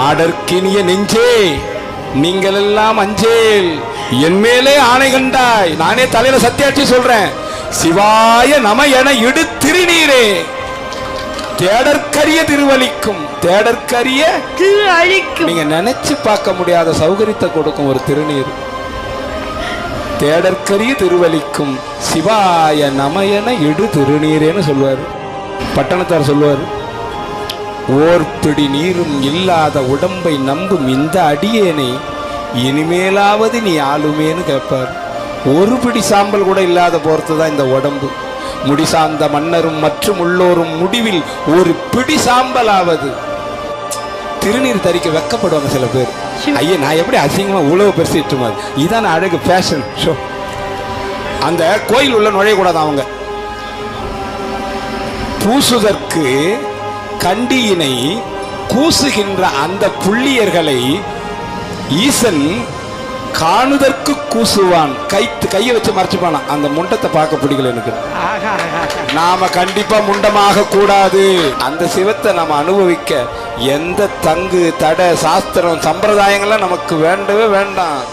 ஆடற்கினிய நெஞ்சே நீங்கள் எல்லாம் அஞ்சேல், என் மேலே ஆணை கண்டாய். நானே தலையில சத்தியாட்சி சொல்றேன். சிவாய நம என இடு திருநீரே, தேடற்கரிய திருவலிக்கும். தேடற்கரிய திருவலிக்கும். நீங்க நினைச்சு பார்க்க முடியாத சௌகரியத்தை கொடுக்கும் ஒரு திருநீர். தேடற்கரிய திருவலிக்கும் சிவாய நம என இடு திருநீரேன்னு சொல்லுவார். பட்டணத்தார் சொல்லுவார், ஓர் பிடி நீரும் இல்லாத உடம்பை நம்பும் இந்த அடியேனை இனிமேலாவது நீ ஆளுமேன்னு கேட்பார். ஒரு பிடி சாம்பல் கூட இல்லாத போறது தான் இந்த உடம்பு. முடி சார்ந்த மன்னரும் மற்றும் உள்ளோரும் முடிவில் ஒரு பிடி சாம்பலாவது. திருநீர் தரிக்க வெக்கப்படுவாங்க சில பேர். ஐயா, நான் எப்படி அசிங்கமா உழவு பெருசிட்டுமாரு, இதான் அழகு, ஃபேஷன் ஷோ. அந்த கோயில் உள்ள நுழையக்கூடாது. அவங்க பூசுதற்கு கண்டியினை கூசுகின்ற அந்த புள்ளியர்களை ஈசன் காணுதற்கு கூசுவான். கையை வச்சு மறைச்சுப்பானா. அந்த முண்டத்தை பார்க்க பிடிக்கல எனக்கு. நாம கண்டிப்பா முண்டமாக கூடாது. அந்த சிவத்தை நாம அனுபவிக்க எந்த தங்கு தட சாஸ்திரம் சம்பிரதாயங்கள்லாம் நமக்கு வேண்டவே வேண்டாம்.